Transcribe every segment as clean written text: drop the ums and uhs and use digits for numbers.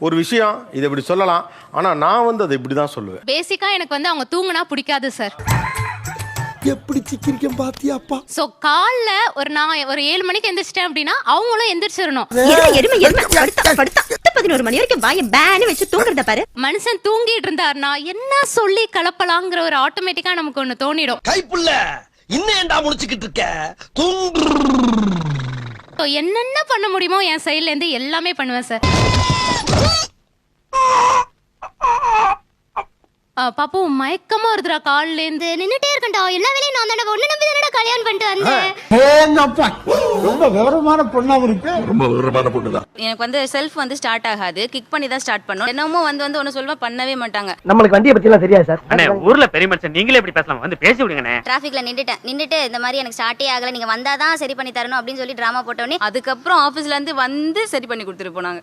ஒரு விஷயம் இதை இப்படி சொல்லலாம், ஆனா நான் வந்து அதை இப்படி தான் சொல்லுவேன். பேசிக்கா எனக்கு வந்து அவங்க தூங்குனா பிடிக்காது சார். எப்படி சிக்கிரிக்கம் பாத்தியாப்பா. சோ காலைல நான் ஒரு 7 மணிக்கு எந்திரிச்சிட்டேன் அப்படின்னா அவங்களும் எந்திரிச்சிடணும். 11 மணி வரைக்கும் வாயை பேனு வச்சு தூங்குறத பாரு. மனுஷன் தூங்கிட்டு இருந்தாருன்னா என்ன சொல்லி கலப்பலாங்கிற ஒரு ஆட்டோமேட்டிக்கா நமக்கு ஒண்ணு தோணிடும். கைப்புள்ள இன்னும் ஏண்டா முடிச்சுக்கிட்டு இருக்க? என்னென்ன பண்ண முடியுமோ என் சைடுல இருந்து எல்லாமே பண்ணுவேன் சார். பாப்பு மயக்கமா வருதுடா, கால்ல இருந்து நின்னுட்டே இருக்கேன்டா, எல்லா வேலையும் நான் தானே ஒண்ணு நம்பி தானே கல்யாணம் பண்ணிட்டு வந்தேன். ரொம்ப விவரமான பொண்ணாவும் இருக்கு. ரொம்ப விவரமான பொண்ணுதான். எனக்கு வந்து செல்ஃப் வந்து ஸ்டார்ட் ஆகாது, கிக் பண்ணி தான் ஸ்டார்ட் பண்ணும். என்னமோ வந்து ஒன்னு சொல்லுவா, பண்ணவே மாட்டாங்க. நம்மளுக்கு வண்டியை பத்தி எல்லாம் தெரியாது சார். அண்ணே ஊர்ல பெரிய மனுஷன், நீங்களே எப்படி பேசலாம், வந்து பேசி விடுங்கண்ணே. டிராஃபிக்ல நின்னுட்டு இந்த மாதிரி எனக்கு ஸ்டார்ட்டே ஆகல, நீங்க வந்தாதான் சரி பண்ணி தரணும் அப்படின்னு சொல்லி டிராமா போட்டோன்னே அதுக்கப்புறம் ஆபீஸ்ல இருந்து வந்து சரி பண்ணி கொடுத்துட்டு போனாங்க.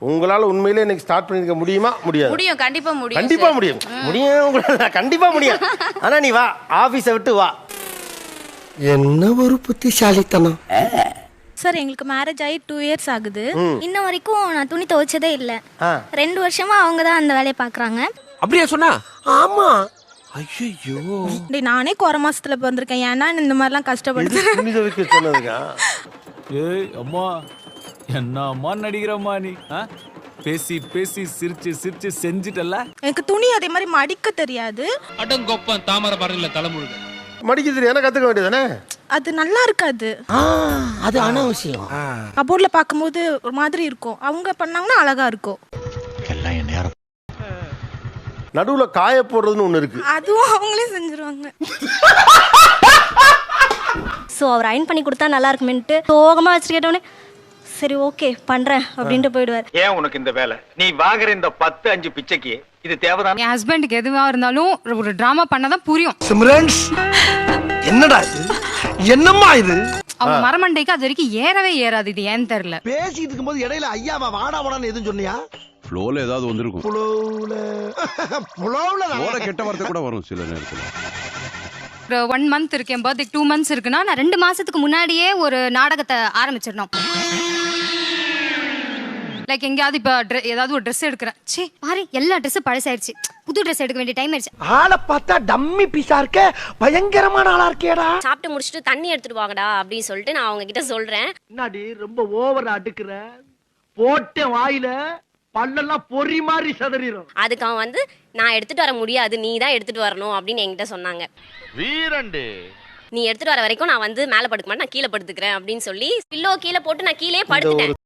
உங்களால உண்மையிலே இன்னைக்கு ஸ்டார்ட் பண்ணிருக்க முடியுமா? முடியாது. முடியும், கண்டிப்பா முடியும். கண்டிப்பா முடியும். முடியும், உங்களால கண்டிப்பா முடியும். ஆனா நீ வா, ஆபீஸை விட்டு வா. என்ன ஒரு புத்திசாலித்தனம். சார் எங்களுக்கு மேரேஜ் ஆகி 2 இயர்ஸ் ஆகுது. இன்ன வரைக்கும் நான் துணி துவைச்சதே இல்ல. 2 வருஷமா அவங்க தான் அந்த வேலையை பாக்குறாங்க. அப்படியே சொன்னா? ஆமா. ஐயோ, நானே குறை மாசத்துல வந்திருக்கேன், ஏன்னா இந்த மாதிரிலாம் கஷ்டப்படுது. துணி துவைக்க சொன்னதுக்கா? ஏய் அம்மா, என்ன அம்மா நடிக்கிறம்மா நீ? பேசி பேசி சிரிச்சு சிரிச்சு செஞ்சிட்டல. எனக்கு துணி அதே மாதிரி மடிக்க தெரியாது. அடங்கொப்பன் தாமரை பரணில தலைமுழுக. மடிக்க தெரியும், கத்துக்க வேண்டியதானே? அது நல்லா இருக்காது. அது அனாவசியம். கபோர்ட்ல பாக்கும்போது ஒரு மாதிரி இருக்கும், அவங்க பண்ணாங்கன்னா அழகா இருக்கும். நடுவுல காய போடுறதுன்னு ஒண்ணு இருக்கு, அதுவும் அவங்களே செஞ்சிருவாங்க. ஸோ அவர் அயன் பண்ணி கொடுத்தா நல்லா இருக்குமென்ட்டு சோகமா வச்சு கேட்டோன்னே சரி ஓகே பண்றேன் அப்படின்ட்டு போயிடுவார். ஏன் உனக்கு இந்த வேலை? நீ வாங்குற இந்த 10-5 பிச்சைக்கு இது தேவைதான்? என் ஹஸ்பண்டுக்கு எதுவா இருந்தாலும் ஒரு டிராமா பண்ணாதான் புரியும். சிம்ரன்ஸ் என்னடா இது? என்னம்மா இது? அவங்க மரமண்டைக்கு அது வரைக்கும் ஏறவே ஏறாது, இது ஏன்னு தெரியல. பேசிட்டு இருக்கும்போது இடையில ஐயாவா வாடா வாடான்னு எதுவும் சொன்னியா? ஃப்ளோல ஏதாவது வந்திருக்கும். புலவுல கெட்ட வார்த்தை கூட வரும் சில நேரத்துல. ஒரு 1 மந்த் இருக்கு, என் பர்த்டே 2 மந்த்ஸ் இருக்குன்னா நான் 2 மாசத்துக்கு முன்னாடியே ஒரு நாடகத்தை ஆரம்பிச்சிடணும். லைக் எங்கேயாவது இப்ப ஏதாவது ஒரு ட்ரெஸ் எடுக்கிறேன், சே பாரு எல்லா ட்ரெஸ்ஸும் பழசாயிருச்சு, புது ட்ரெஸ் எடுக்க வேண்டிய டைம் ஆயிடுச்சு. ஆளை பார்த்தா டம்மி பீஸா இருக்க, பயங்கரமான ஆளா இருக்கேடா. சாப்பிட்டு முடிச்சுட்டு தண்ணி எடுத்துட்டு வாங்கடா அப்படின்னு சொல்லிட்டு நான் அவங்க கிட்ட சொல்றேன். என்னடி ரொம்ப ஓவரா அடுக்குற? போட்ட வாயில பல்லெல்லாம் பொறி மாதிரி சதறிரும். அதுக்கு அவன் வந்து நான் எடுத்துட்டு வர முடியாது, நீ தான் எடுத்துட்டு வரணும் அப்படின்னு என்கிட்ட சொன்னாங்க. வீரண்டு, நீ எடுத்துட்டு வர வரைக்கும் நான் வந்து மேல படுக்க மாட்டேன், நான் கீழே படுத்துக்கிறேன் அப்படின்னு சொல்லி பில்லோ கீழே போட்டு நான் கீழே படுத்துட்டேன்.